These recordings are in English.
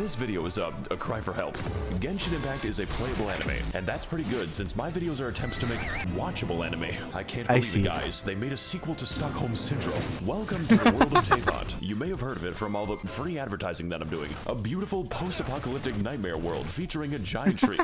This video is a cry for help. Genshin Impact is a playable anime, and that's pretty good since my videos are attempts to make watchable anime. I can't believe it, guys. They made a sequel to Stockholm Syndrome. Welcome to the world of Teyvat. You may have heard of it from all the free advertising that I'm doing. A beautiful post-apocalyptic nightmare world featuring a giant tree.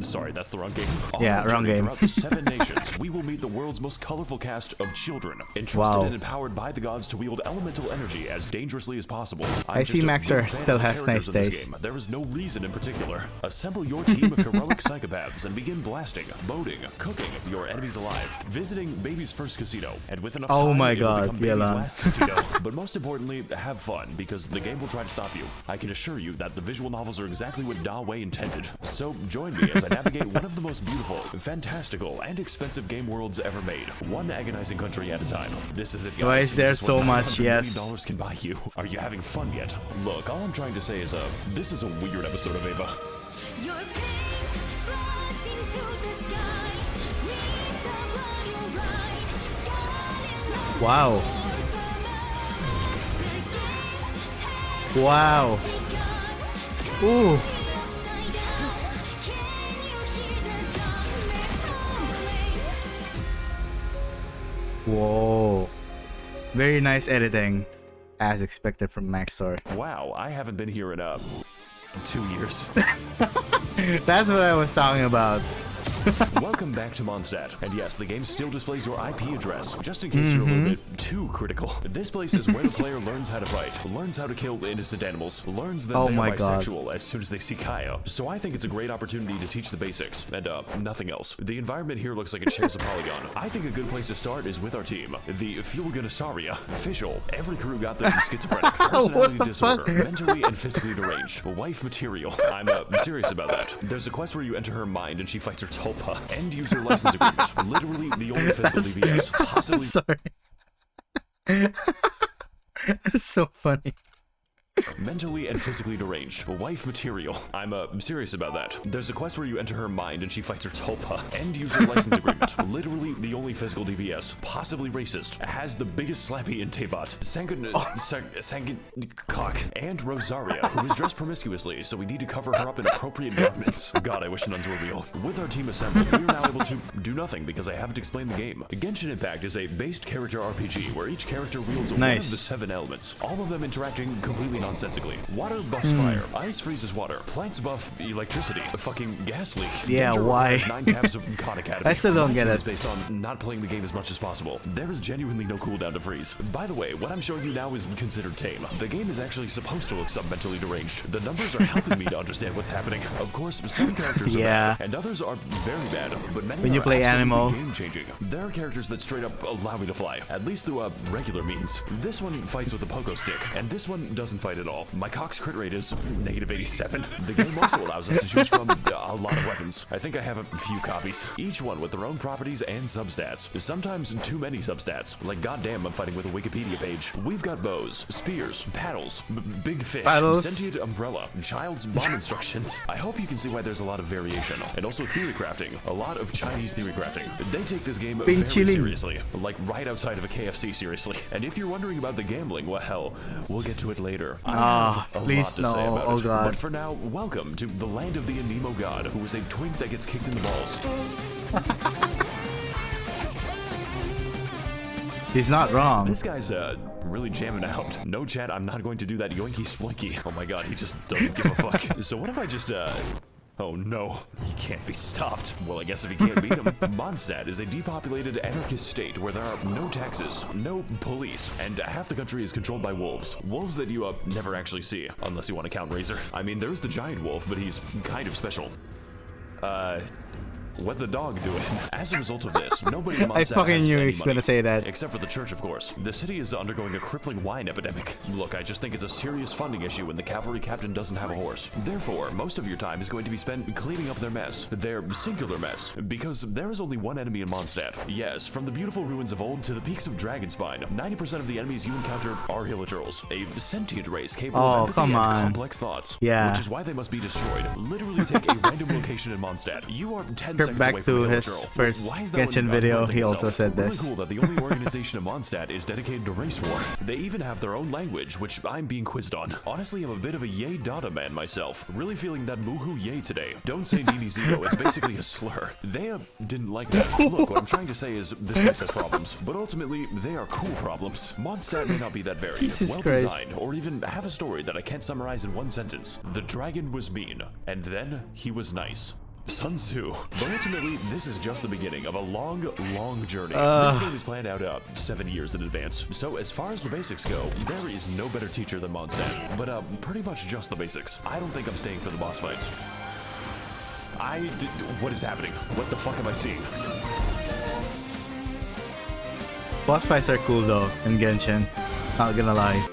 Sorry, that's the wrong game. Yeah, wrong game. Throughout the 7 nations, we will meet the world's most colorful cast of children, entrusted and empowered by the gods to wield elemental energy as dangerously as possible. I see Max0r's still has nice days. There is no reason in particular. Assemble your team of heroic psychopaths and begin blasting, boating, cooking your enemies alive, visiting baby's first casino, and with enough time, my it will God, become baby's last casino. But most importantly, have fun, because the game will try to stop you. I can assure you that the visual novels are exactly what Dawei intended. So join me as I navigate one of the most beautiful, fantastical, and expensive game worlds ever made, one agonizing country at a time. This is it, guys. Why is there so much? Yes. $1 can buy you. Are you having fun yet? Look, all I'm trying to say is, this is a weird episode of Ava. Your pain flies into the sky. Read the blood you ride. Wow. Wow. Ooh. Whoa. Very nice editing, as expected from Max0r. Wow, I haven't been here in 2 years. That's what I was talking about. Welcome back to Mondstadt. And yes, the game still displays your IP address, just in case you're a little bit too critical. This place is where the player learns how to fight, learns how to kill innocent animals, learns that they are bisexual as soon as they see Kaya. So I think it's a great opportunity to teach the basics, and nothing else. The environment here looks like it shares a polygon. I think a good place to start is with our team. The Fulganassaria. Official. Every crew got the schizophrenic, personality disorder, mentally and physically deranged. Wife material. I'm serious about that. There's a quest where you enter her mind and she fights her Tulpa. End user license agreement. Literally the only physical DPS. Possibly. I'm sorry. That's so funny. Mentally and physically deranged. Wife material. I'm serious about that. There's a quest where you enter her mind and she fights her Tulpa. End user license agreement. Literally the only physical DPS. Possibly racist. Has the biggest slappy in Teyvat. Sangan cock. And Rosaria, who is dressed promiscuously, so we need to cover her up in appropriate garments. God, I wish nuns were real. With our team assembled, we are now able to do nothing because I haven't explained the game. Genshin Impact is a based character RPG where each character wields one of the 7 elements. All of them interacting completely nonsensically. Water buffs fire, ice freezes water, plants buff electricity, a fucking gas leak. Yeah, Danger why? has 9 tabs of Khan Academy. I still don't get it. It's based on not playing the game as much as possible. There is genuinely no cooldown to freeze. By the way, what I'm showing you now is considered tame. The game is actually supposed to look sub-mentally deranged. The numbers are helping me to understand what's happening. Of course, some characters are bad, and others are very bad, but many when you play Animal, game-changing. There are characters that straight up allow me to fly, at least through regular means. This one fights with a pogo stick, and this one doesn't fight at all. My cock's crit rate is -87. The game also allows us to choose from a lot of weapons. I think I have a few copies, each one with their own properties and substats. Sometimes too many substats. Like, goddamn, I'm fighting with a Wikipedia page. We've got bows, spears, paddles, big fish, sentient umbrella, child's bomb instructions. I hope you can see why there's a lot of variation. And also theory crafting. A lot of Chinese theory crafting. They take this game very seriously. Like right outside of a KFC, seriously. And if you're wondering about the gambling, well, hell, we'll get to it later. Please no, oh god. But for now, welcome to the land of the Anemo god, who is a twink that gets kicked in the balls. He's not wrong. This guy's really jamming out. No chat, I'm not going to do that yoinky splinky. Oh my god, he just doesn't give a fuck. So what if I just oh no, he can't be stopped. Well, I guess if he can't beat him. Mondstadt is a depopulated anarchist state where there are no taxes, no police, and half the country is controlled by wolves. Wolves that you never actually see, unless you want to count Razor. I mean, there's the giant wolf, but he's kind of special. What the dog doing? As a result of this, nobody in Mondstadt I fucking knew he was gonna say that. Except for the church, of course. The city is undergoing a crippling wine epidemic. Look, I just think it's a serious funding issue when the cavalry captain doesn't have a horse. Therefore, most of your time is going to be spent cleaning up their mess. Their singular mess. Because there is only one enemy in Mondstadt. Yes, from the beautiful ruins of old to the peaks of Dragonspine, 90% of the enemies you encounter are Hiliturals, a sentient race capable of empathy and complex thoughts. Yeah. Which is why they must be destroyed. Literally take a random location in Mondstadt. You are 10 seconds seconds back away from to the his Hill Girl. first Why is that one Genshin not video, birthing he also itself? said Really this. cool that the only organization in Mondstadt is dedicated to race war. They even have their own language, which I'm being quizzed on. Honestly, I'm a bit of a yay data man myself. Really feeling that moohoo yay today. Don't say Nini Zero, it's basically a slur. They didn't like that. Look, what I'm trying to say is this place has problems, but ultimately, they are cool problems. Mondstadt may not be that varied, Jesus well Christ. designed, or even have a story that I can't summarize in one sentence. The dragon was mean, and then he was nice. Sun Tzu. But ultimately, this is just the beginning of a long, long journey. This game is planned out 7 years in advance. So as far as the basics go, there is no better teacher than Mondstadt. But pretty much just the basics. I don't think I'm staying for the boss fights. What is happening? What the fuck am I seeing? Boss fights are cool though in Genshin. Not gonna lie.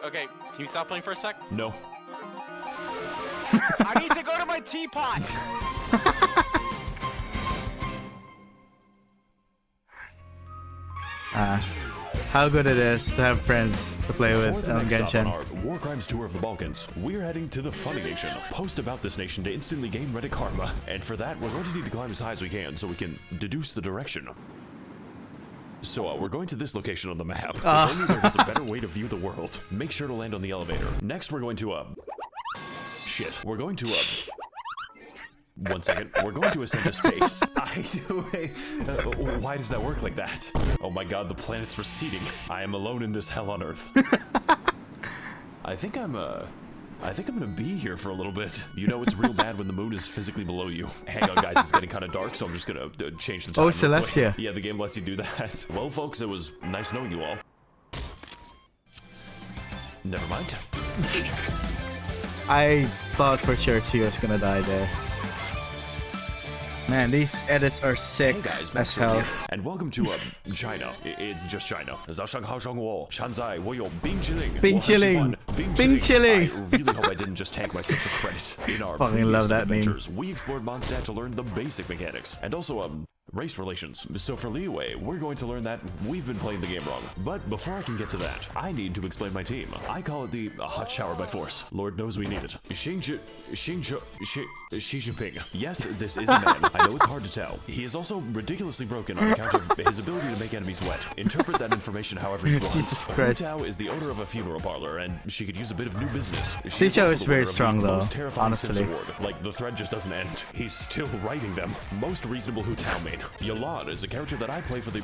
Okay, can you stop playing for a sec? No. I need to go to my teapot! How good it is to have friends to play For with the on next stop on Genshin. our War Crimes tour of the Balkans, we're heading to the Funny Nation. Post about this nation to instantly gain Reddit karma. And for that, we're going to need to climb as high as we can so we can deduce the direction. So we're going to this location on the map. If only there was a better way to view the world. Make sure to land on the elevator. Next, we're going to shit. We're going to 1 second. We're going to ascend to space. Why does that work like that? Oh my god, the planet's receding. I am alone in this hell on Earth. I think I'm gonna be here for a little bit. You know it's real bad when the moon is physically below you. Hang on, guys, it's getting kind of dark, so I'm just gonna change the time. Oh, real quick. Celestia. Yeah, the game lets you do that. Well, folks, it was nice knowing you all. Never mind. I thought for sure she was gonna die there. Man, these edits are sick Hey guys, as Max0r's hell. here, and welcome to China. It's just China.冰淇淋.冰淇淋. I really hope I didn't just tank my social credit. In our Fucking previous love that meme. adventures, we explored Mondstadt to learn the basic mechanics, and also race relations. So for Liyue, we're going to learn that we've been playing the game wrong. But before I can get to that, I need to explain my team. I call it the hot shower by force. Lord knows we need it. Xi Jinping. Yes, this is a man. I know it's hard to tell. He is also ridiculously broken on account of his ability to make enemies wet. Interpret that information however you want. Jesus Christ. Hu Tao is the owner of a funeral parlor, and she could use a bit of new business. Xi Tao is very strong, though, honestly. Like, the thread just doesn't end. He's still writing them. Most reasonable Hu Tao main. Yalan is a character that I play for the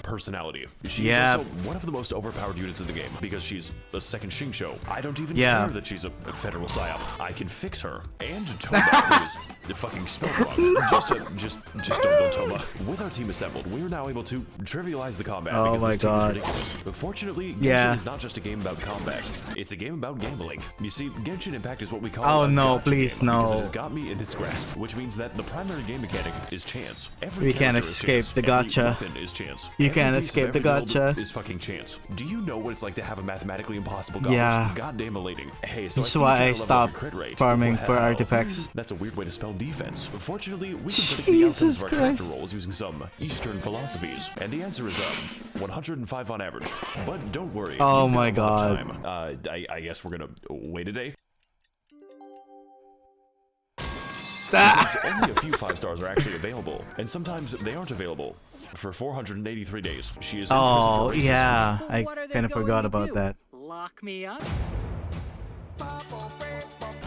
personality. She's also one of the most overpowered units in the game because she's a second Xingqiu. I don't even care that she's a federal psyop. I can fix her. And Toma, who is the fucking spelled wrong. Just don't Toma. With our team assembled, we're now able to trivialize the combat because this team is ridiculous. Fortunately, Genshin is not just a game about combat. It's a game about gambling. You see, Genshin Impact is what we call a no, gacha please, game no. because it has got me in its grasp, which means that the primary game mechanic is chance. Every We can't character is escape chance. the Every gacha. weapon is chance. You Every can't piece of escape the every build gacha. is fucking chance. Do you know what it's like to have a mathematically impossible gauntlet? Yeah. Goddamn elating. Hey, so That's I see why you I level up stopped your crit rate. farming for Wow. artifacts. That's a weird way to spell defense. Fortunately, we can predict the outcomes Jesus of our character Christ. roles using some Eastern philosophies. And the answer is 105 on average. But don't worry. Oh you've got my a lot of God. time. I guess we're gonna wait a day. Only a few 5 stars are actually available, and sometimes they aren't available for 483 days. She is in prison Oh, for racism. yeah. But I what are they kind of going forgot to about do? that. Lock me up?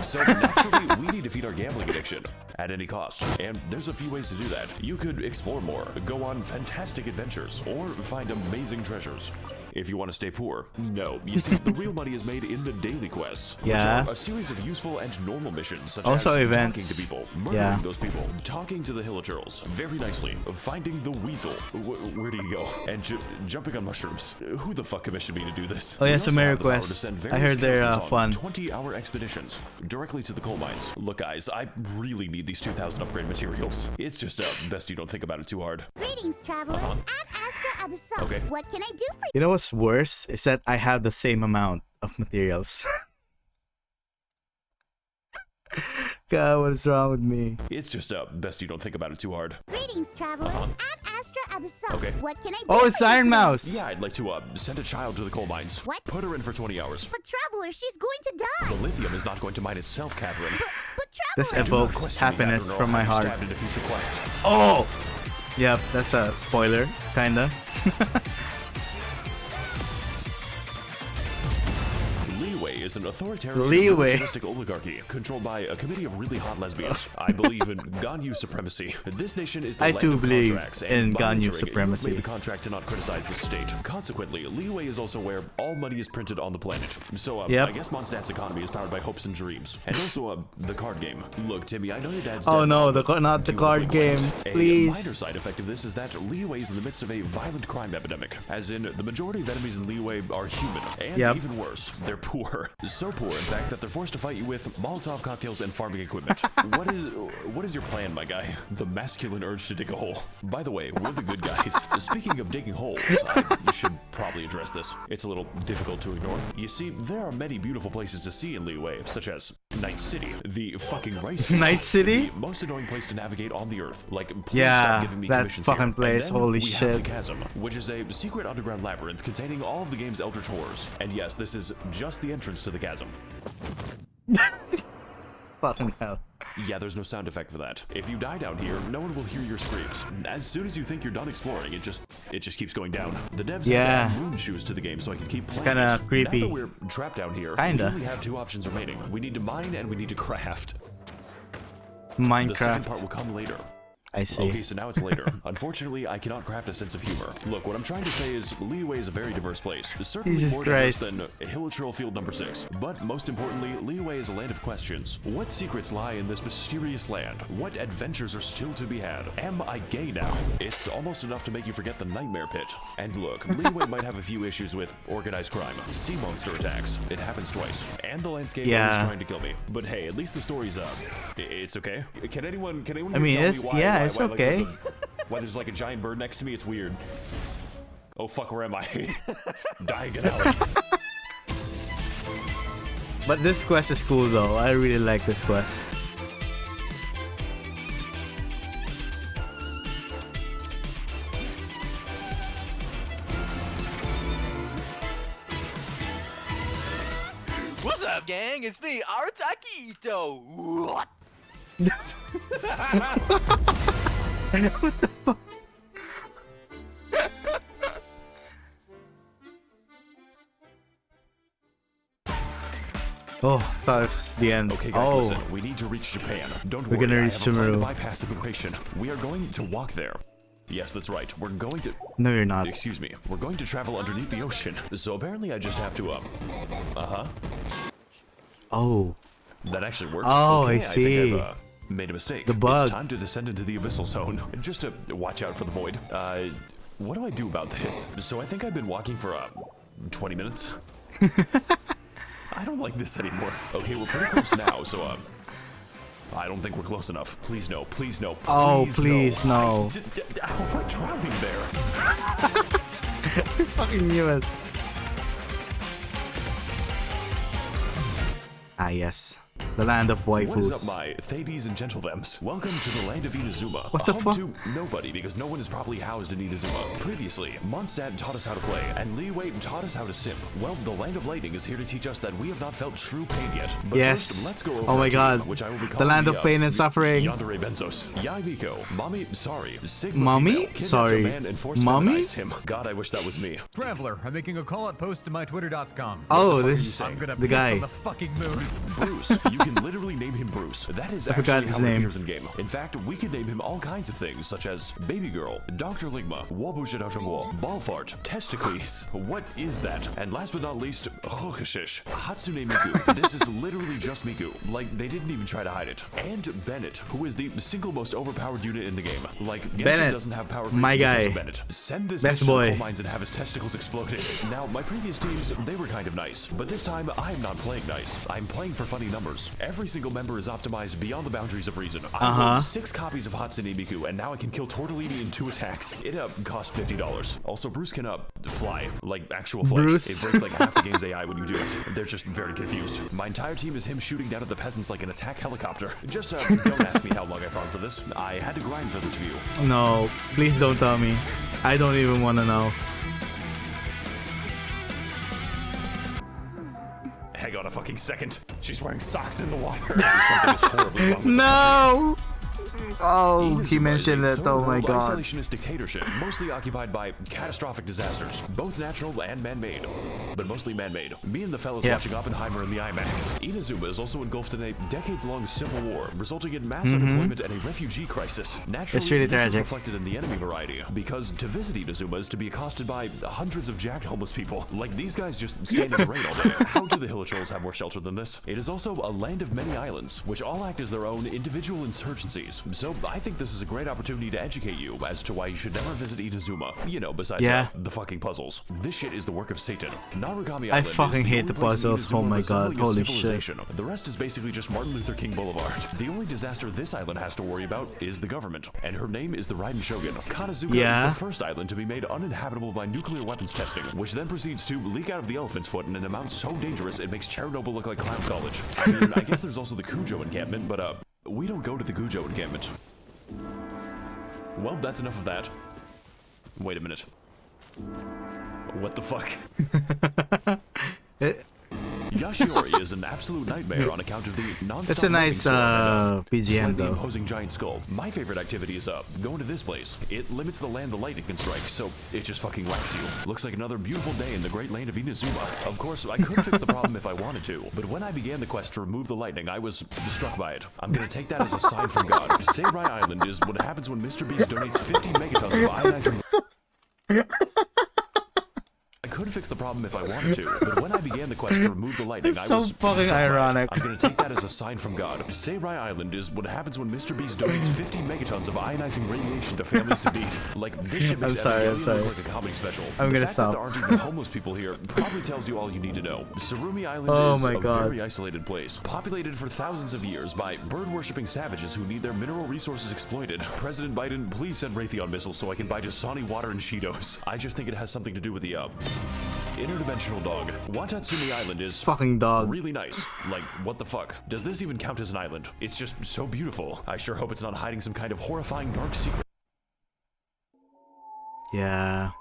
So naturally, we need to feed our gambling addiction at any cost. And there's a few ways to do that. You could explore more, go on fantastic adventures, or find amazing treasures. If you want to stay poor, no. You see, the real money is made in the daily quests, which Yeah. are a series of useful and normal missions, such Also as events. talking to people, murdering those people, talking to the hillagers very nicely, finding the weasel. Where do you go? And jumping on mushrooms. Who the fuck commissioned me to do this? Oh, yeah, We also Sumeru have the power to quests. send I various heard they're, characters on fun. 20-hour expeditions directly to the coal mines. Look, guys, I really need these 2,000 upgrade materials. It's just best you don't think about it too hard. Greetings, traveler. I'm Astra Abyssal. Okay. What can I do for you? You know what's worse is that I have the same amount of materials. God, what is wrong with me? It's just best you don't think about it too hard. Greetings, traveler. I'm Astra episode. Okay. What can I do? Oh, for it's you Iron today? Mouse. Yeah, I'd like to send a child to the coal mines. What? Put her in for 20 hours. But Traveler, she's going to die. The lithium is not going to mine itself, Catherine. But This Traveler. evokes Question me, happiness Catherine, or from my I'll have heart. you stabbed into future quest. Oh! Yep, that's a spoiler, kinda. Liyue is an authoritarian Liyue. militaristic oligarchy controlled by a committee of really hot lesbians. I believe in Ganyu supremacy. This nation is the I land too of believe contracts, in and by Ganyu entering it, you have supremacy. made the contract to not criticize the state. Consequently, Liyue is also where all money is printed on the planet. So Yep. I guess Mondstadt's economy is powered by hopes and dreams. And also the card game. Look, Timmy, I know your dad's Oh dead, no, but not the do card quick game, ones. A please. minor side effect of this is that Liyue is in the midst of a violent crime epidemic. As in, the majority of enemies in Liyue are human. And Yep. even worse, they're poor. So poor, in fact, that they're forced to fight you with Molotov cocktails and farming equipment. What is your plan, my guy? The masculine urge to dig a hole. By the way, we're the good guys. Speaking of digging holes, I should probably address this. It's a little difficult to ignore. You see, there are many beautiful places to see in Liyue, such as Night City, the fucking rice field, Night City? the most annoying place to navigate on the earth. Like, please Yeah, stop giving me that commissions fucking here. place, And then holy we have shit. the Chasm, which is a secret underground labyrinth containing all of the game's eldritch horrors. And yes, this is just the entrance to the chasm. Fucking hell. Yeah, there's no sound effect for that. If you die down here, no one will hear your screams. As soon as you think you're done exploring, it just keeps going down. The devs Yeah. have moon shoes to the game so I can keep playing. kinda it. creepy. Now that we're trapped down here, Kinda. we only have two options remaining. We need to mine and we need to craft. The second Minecraft. part will come later. I see. Okay, so now it's later. Unfortunately, I cannot craft a sense of humor. Look, what I'm trying to say is Liyue is a very diverse place. Certainly Jesus more diverse Christ. than Hilichurl Field number 6. But most importantly, Liyue is a land of questions. What secrets lie in this mysterious land? What adventures are still to be had? Am I gay now? It's almost enough to make you forget the nightmare pit. And look, Liyue might have a few issues with organized crime, sea monster attacks. It happens twice. And the landscape Yeah. is trying to kill me. But hey, at least the story's up. It's okay. Can anyone I mean, tell me it's- why, yeah, why- it's why, like, okay. why there's like a giant bird next to me? It's weird. Oh fuck, where am I? Diagonally. But this quest is cool though. I really like this quest. What's up, gang? It's me, Arataki Ito. What? Oh, thought it was the end. Okay, guys, Oh, listen. We need to reach Japan. Don't We're worry. gonna I reach have a plan to Sumeru. bypass immigration. We are going to walk there. Yes, that's right. We're going to. no, you're not. Excuse me. We're going to travel underneath the ocean. So apparently, I just have to. Oh, That actually works. Oh, okay, I see. think I've made a mistake. The bug. It's time to descend into the abyssal zone. Just to watch out for the void. What do I do about this? So I think I've been walking for 20 minutes. I don't like this anymore. Okay, we're pretty close now, so I don't think we're close enough. Please no, please no. Oh, please no. How am I drowning there? fucking knew it. Ah, yes. The land of waifus. What is up, my Thades and Gentlethems? Welcome to the land of Inazuma. What the home fuck? to nobody, because no one is properly housed in Inazuma. Previously, Mondstadt taught us how to play, and Liyue taught us how to simp. Well, the land of lightning is here to teach us that we have not felt true pain yet. But Yes. first, let's go over Oh my our team, God. which I will be The calling land of pain and suffering. Yandere Benzos. Yai Miko. Mommy, sorry. Sigma Mommy? female, kidnapped Sorry. a man and force Mommy? feminized him. God, I wish that was me. Traveler, I'm making a call-out post to my twitter.com. Oh, fuck are you this is saying? I'm gonna the piss guy. on the fucking moon. Bruce. You can literally name him Bruce. That is I forgot actually his how it name. appears in game. In fact, we could name him all kinds of things, such as Baby Girl, Dr. Ligma, Wabushidashanguo, Ballfart, Testicles. What is that? And last but not least, Hokushish, Hatsune Miku. This is literally just Miku. Like, they didn't even try to hide it. And Bennett, who is the single most overpowered unit in the game. Like, Genshin Bennett, doesn't have power my creep because guy. of Bennett. Send this Best bitch to the boy. coal mines and have his testicles exploded. Now, my previous teams, they were kind of nice. But this time, I'm not playing nice. I'm playing for funny numbers. members. Every single member is optimized beyond the boundaries of reason. I rolled 6 copies of Hatsune Miku, and now I can kill Tortellini in 2 attacks. It costs $50. Also, Bruce can fly, like actual flight. Bruce. It breaks like half the game's AI when you do it. They're just very confused. My entire team is him shooting down at the peasants like an attack helicopter. Just don't ask me how long I farmed for this. I had to grind for this view. No, please don't tell me. I don't even want to know. Hang on a fucking second. She's wearing socks in the water. Something is horribly wrong with No! Oh, Inazuma he is mentioned a it. Oh my third-world god. isolationist dictatorship, mostly occupied by catastrophic disasters, both natural and man-made, but mostly man-made. Me and the fellas watching Oppenheimer in the IMAX. Inazuma is also engulfed in a decades-long civil war, resulting in mass unemployment and a refugee crisis. Naturally, It's really this is tragic. reflected in the enemy variety, because to visit Inazuma is to be accosted by hundreds of jacked homeless people. Like these guys just stand in the rain all day. How do the Hill Trolls have more shelter than this? It is also a land of many islands, which all act as their own individual insurgencies. So I think this is a great opportunity to educate you as to why you should never visit Inazuma. You know, besides the fucking puzzles. This shit is the work of Satan. Narugami Island fucking is hate only the place in puzzles. Inazuma Oh my god, resembling a holy civilization. The rest is basically just Martin Luther King Boulevard. The only disaster this island has to worry about is the government, and her name is the Raiden Shogun. Kanazuka is the first island to be made uninhabitable by nuclear weapons testing, which then proceeds to leak out of the elephant's foot in an amount so dangerous it makes Chernobyl look like Clown College. I mean, I guess there's also the Kujo encampment, but we don't go to the Kujo encampment. Well, that's enough of that. Wait a minute. What the fuck? Yashiori is an absolute nightmare on account of the non-stop It's a nice BGM slightly though. imposing giant skull. My favorite activity is going to this place. It limits the land the lightning can strike, so it just fucking whacks you. Looks like another beautiful day in the great land of Inazuma. Of course, I could fix the problem if I wanted to, but when I began the quest to remove the lightning, I was struck by it. I'm gonna take that as a sign from God. Seirai Island is what happens when Mr. Beast donates 50 megatons of ionizing. I could fix the problem if I wanted to, but when I began the quest to remove the lightning, It's I so was fucking struck by it. ironic. I'm gonna take that as a sign from God. Seirai Island is what happens when Mr. Beast donates 50 megatons of ionizing radiation to family Sabine. Like, this shit makes Evangelion look like a comedy special. I'm gonna The fact stop. that there aren't even homeless people here probably tells you all you need to know. Sarumi Island is my a God. very isolated place, populated for thousands of years by bird-worshipping savages who need their mineral resources exploited. President Biden, please send Raytheon missiles so I can buy Dasani water and Cheetos. I just think it has something to do with the, interdimensional dog. Watatsumi Island is Fucking dog. really nice. Like, what the fuck? Does this even count as an island? It's just so beautiful. I sure hope it's not hiding some kind of horrifying dark secret. Yeah.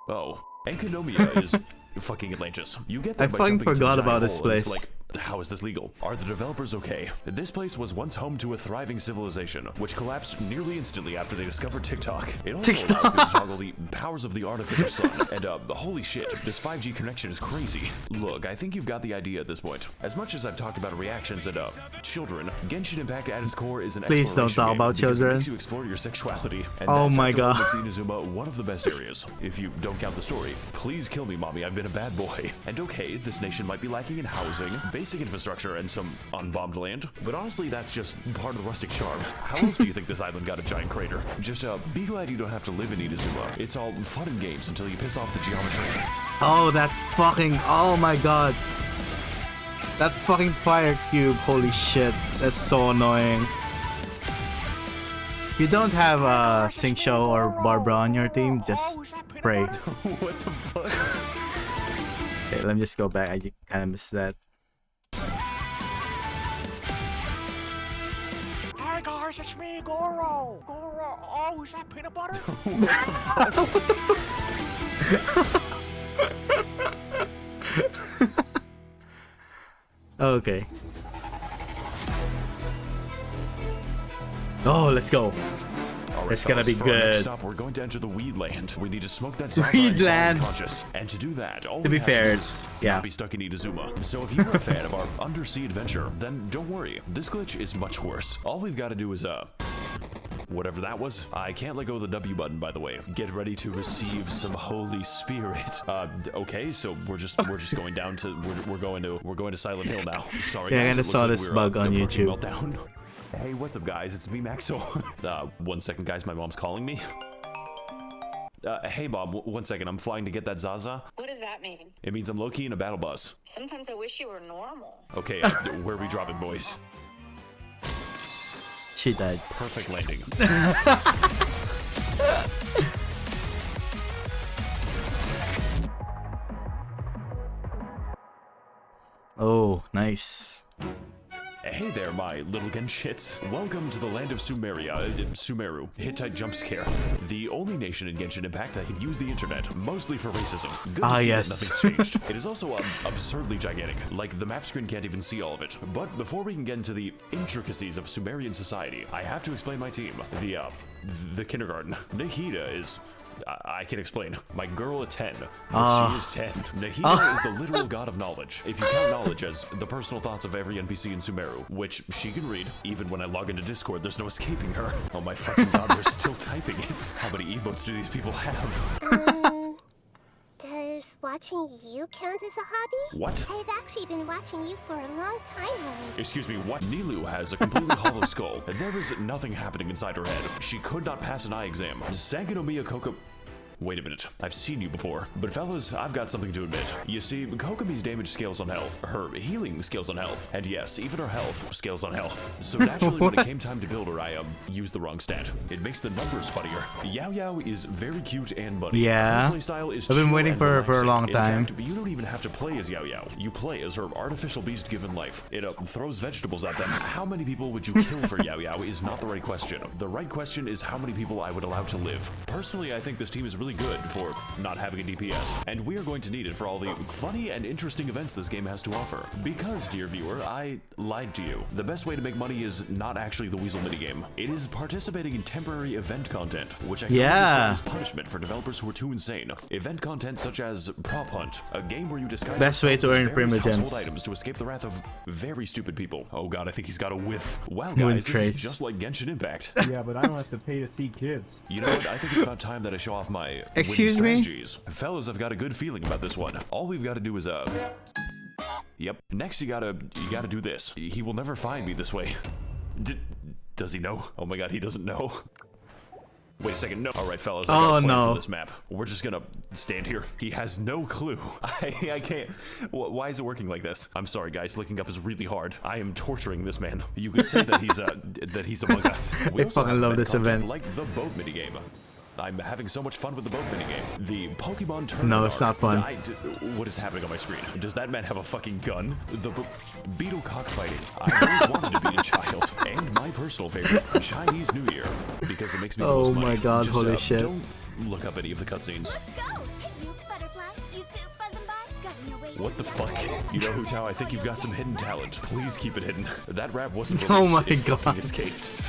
Oh, Enkanomiya is fucking Atlantis. You get there I by fucking jumping into forgot a giant about this hole, and it's place. like, how is this legal? Are the developers okay? This place was once home to a thriving civilization, which collapsed nearly instantly after they discovered TikTok. It also allows me to toggle the powers of the artificial sun. And holy shit, this 5G connection is crazy. Look, I think you've got the idea at this point. As much as I've talked about reactions and children, Genshin Impact at its core is an Please don't exploration talk game about because it children. makes you explore your sexuality. And Oh that my factor God. makes Inazuma one of the best areas. If you don't count the story, please kill me, mommy. I've been a bad boy. And okay, this nation might be lacking in housing, basic infrastructure, and some unbombed land, but honestly, that's just part of the rustic charm. How else do you think this island got a giant crater? Just be glad you don't have to live in Inazuma. It's all fun and games until you piss off the geometry. Oh, that fucking. Oh my god. That fucking fire cube. Holy shit. That's so annoying. If you don't have Sing-Show or Barbara on your team, just pray. What the fuck? Okay, let me just go back. I kind of missed that. Hi guys, it's me, Goro. Goro. Oh, is that peanut butter? Okay. Oh, let's go. Alright, It's gonna fellas, be for our next good. stop, we're going to enter the Weed Land. We need to smoke that Zaza Weed and stay Land. conscious. And to do that, all To we be have fair, do it's is yeah. not be stuck in Inazuma. So if you are a fan of our undersea adventure, then don't worry. This glitch is much worse. All we've got to do is whatever that was. I can't let go of the W button, by the way. Get ready to receive some Holy Spirit. Okay, so we're just going down to we're going to Silent Hill now. Sorry, Yeah, I guys, kinda it saw looks like this we're, bug on approaching YouTube. Meltdown. Hey, what's up, guys? It's me, Max0r's. 1 second, guys. My mom's calling me. Hey Mom, one second, I'm flying to get that Zaza. What does that mean? It means I'm low-key in a battle bus. Sometimes I wish you were normal. Okay, where are we dropping, boys? She died. Perfect landing. Oh, nice. Hey there, my little Genshits. Welcome to the land of Sumeru. Hittite jump scare. The only nation in Genshin Impact that can use the internet, mostly for racism. Good to see yes. that nothing's changed. It is also absurdly gigantic. Like, the map screen can't even see all of it. But before we can get into the intricacies of Sumerian society, I have to explain my team. The kindergarten. Nahida is... I can explain. My girl at 10. She is 10. Nahida is the literal god of knowledge. If you count knowledge as the personal thoughts of every NPC in Sumeru, which she can read, even when I log into Discord, there's no escaping her. Oh my fucking god, they're still typing it. How many emotes do these people have? Does watching you count as a hobby? What? I've actually been watching you for a long time already. Excuse me, what? Nilu has a completely hollow skull. There is nothing happening inside her head. She could not pass an eye exam. Sangonomiya Koko... Wait a minute, I've seen you before. But fellas, I've got something to admit. You see, Kokomi's damage scales on health, her healing scales on health, and yes, even her health scales on health. So naturally, when it came time to build her, I used the wrong stat. It makes the numbers funnier. Yao Yao is very cute and bunny. Yeah. Her playstyle is I've been chill waiting and for her for a relaxing. long time. In fact, you don't even have to play as Yao Yao. You play as her artificial beast given life. It throws vegetables at them. How many people would you kill for Yao Yao is not the right question. The right question is how many people I would allow to live. Personally, I think this team is really good for not having a DPS, and we are going to need it for all the funny and interesting events this game has to offer. Because, dear viewer, I lied to you. The best way to make money is not actually the Weasel minigame. It is participating in temporary event content, which I can understand is punishment for developers who are too insane. Event content such as Prop Hunt, a game where you disguise best way to yourselves as earn various primogems. household items to escape the wrath of very stupid people. Oh god, I think he's got a whiff. Wow, Wind guys, this trace. is just like Genshin Impact. Yeah, but I don't have to pay to see kids. You know what? I think it's about time that I show off my Excuse winning me? strategies. Fellas, I've got a good feeling about this one. All we've got to do is Yep. Next, you gotta do this. He will never find me this way. Does he know? Oh my god, he doesn't know. Wait a second, no. Alright, fellas, I got a plan for this map. We're just gonna stand here. He has no clue. I can't. Why is it working like this? I'm sorry, guys. Looking up is really hard. I am torturing this man. You could say that he's among us. We also fucking love this event. like the boat minigame. I'm having so much fun with the boat minigame. The Pokemon tournament. No, it's not fun. What is happening on my screen? Does that man have a fucking gun? The beetle cockfighting. I always wanted to be a child. And my personal favorite, Chinese New Year. Because it makes me the most money. my god, Just, holy shit. Don't look up any of the cutscenes. Let's go! Hey, you butterfly. You too, buzzing by. Got no way What the fuck? You know, Hu Tao, I think you've got some hidden talent. Please keep it hidden. That rap wasn't released. Oh my It god. fucking escaped.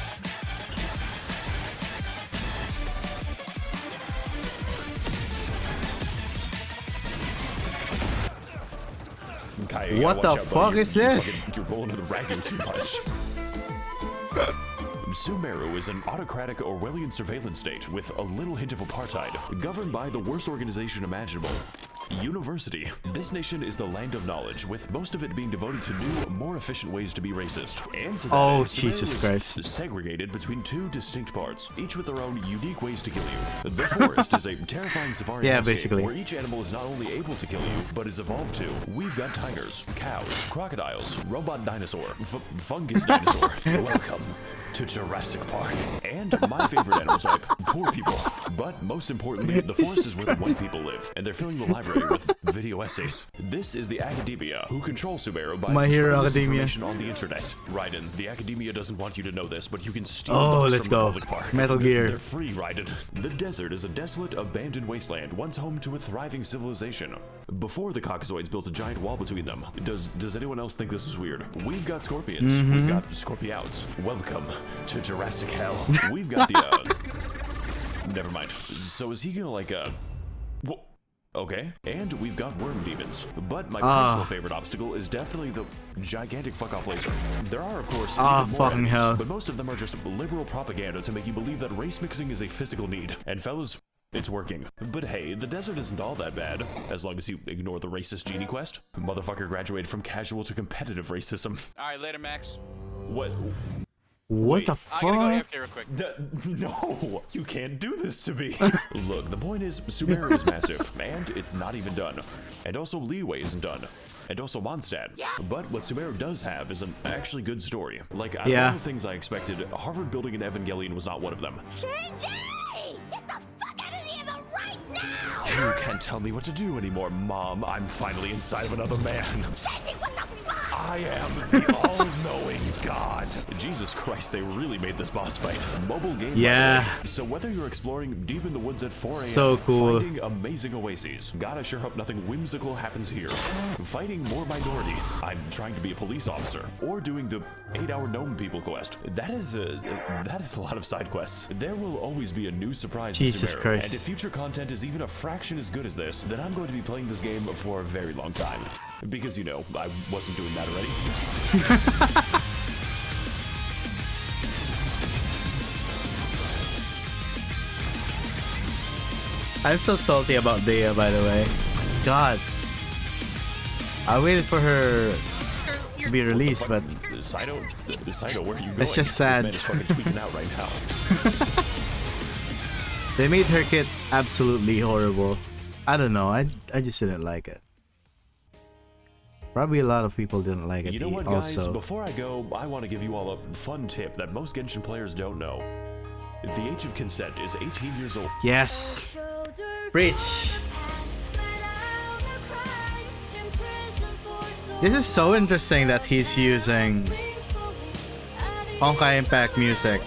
Kai, What the watch out, fuck buddy. is this? You're rolling to the ragging too much. Sumeru is an autocratic Orwellian surveillance state with a little hint of apartheid, governed by the worst organization imaginable. University. This nation is the land of knowledge, with most of it being devoted to new, more efficient ways to be racist. And to that Oh, end, Sumeru Jesus is Christ. segregated between two distinct parts, each with their own unique ways to kill you. The forest is a terrifying safari Yeah, landscape basically. where each animal is not only able to kill you, but is evolved to. We've got tigers, cows, crocodiles, robot dinosaur, fungus dinosaur. Welcome to Jurassic Park. And my favorite animal type, poor people. But most importantly, the forest is where the white people live, and they're filling the library with video essays. This is the academia, who control Sumeru by My Hero spreading this Academia. information on the internet. Raiden, the academia doesn't want you to know this, but you can steal Oh, books let's from go. Republic Park. Metal Gear. They're free, Raiden. The desert is a desolate, abandoned wasteland, once home to a thriving civilization. Before the Caucasoids built a giant wall between them. Does anyone else think this is weird? We've got scorpions. Mm-hmm. We've got scorpiouts. Welcome to Jurassic Hell. We've got the never mind. So is he gonna like okay, and we've got worm demons. But my personal favorite obstacle is definitely the gigantic fuck-off laser. There are, of course, even more fucking enemies, hell. but most of them are just liberal propaganda to make you believe that race mixing is a physical need. And fellas, it's working. But hey, the desert isn't all that bad, as long as you ignore the racist genie quest. Motherfucker graduated from casual to competitive racism. Alright, later, Max. What? What the I gotta fuck? go AFK real quick. No, you can't do this to me. Look, the point is, Sumeru is massive, and it's not even done. And also, Liyue isn't done. And also Mondstadt. But what Sumeru does have is an actually good story. Like, out of all the things I expected, Harvard building an Evangelion was not one of them. Shinji! Get the fuck out of the oven right now! You can't tell me what to do anymore, Mom. I'm finally inside of another man. Shinji, what the fuck? I am the all-knowing God. Jesus Christ, they really made this boss fight. Mobile game. Yeah. So whether you're exploring deep in the woods at 4 a.m., So cool. finding amazing oases, God, I sure hope nothing whimsical happens here. Fighting more minorities. I'm trying to be a police officer, or doing the 8-hour gnome people quest. That is a lot of side quests. There will always be a new surprise. Jesus in Sumeru, Christ. And if future content is even a fraction as good as this, then I'm going to be playing this game for a very long time. Because, you know, I wasn't doing that already. I'm so salty about Dea, by the way. God. I waited for her to be released, but Saito, where are you going? It's just sad. This man is fucking tweaking out right now. they made her kit absolutely horrible. I don't know, I just didn't like it. Probably a lot of people didn't like it You know what, guys? also. Before I go, I want to give you all a fun tip that most Genshin players don't know. The age of consent is 18 years old. Yes. Preach. This is so interesting that he's using Honkai Impact music.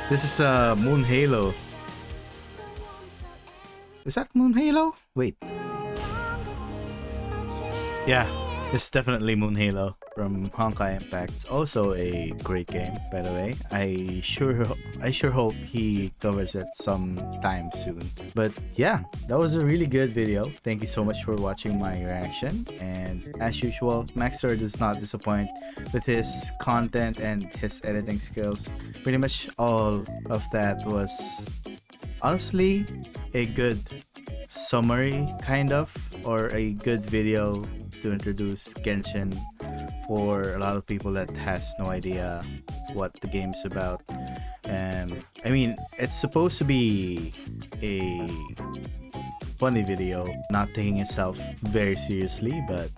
This is Moon Halo. Is that Moon Halo? Wait. Yeah, it's definitely Moon Halo from Honkai Impact. It's also a great game, by the way. I sure hope he covers it sometime soon. But yeah, that was a really good video. Thank you so much for watching my reaction. And as usual, Max0r's does not disappoint with his content and his editing skills. Pretty much all of that was honestly a good summary, kind of, or a good video to introduce Genshin for a lot of people that has no idea what the game's about. I mean, it's supposed to be a funny video, not taking itself very seriously, but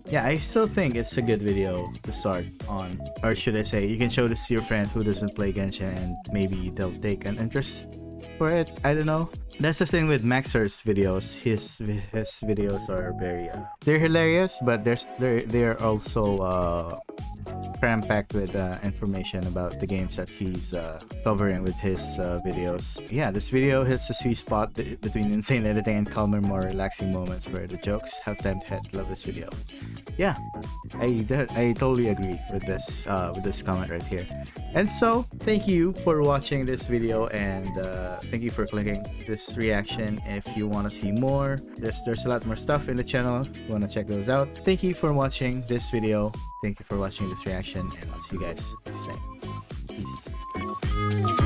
yeah, I still think it's a good video to start on. Or should I say, you can show this to your friend who doesn't play Genshin and maybe they'll take an interest for it. I don't know. That's the thing with Max0r's videos. His videos are very they're hilarious, but they're also cram-packed with information about the games that he's covering with his videos. Yeah, this video hits a sweet spot between insane editing and calmer, more relaxing moments where the jokes have time to hit. Love this video. Yeah, I totally agree with this comment right here. And so, thank you for watching this video, and thank you for clicking this reaction. If you want to see more, there's a lot more stuff in the channel. If you want to check those out. Thank you for watching this video. Thank you for watching this reaction, and I'll see you guys next time. Peace.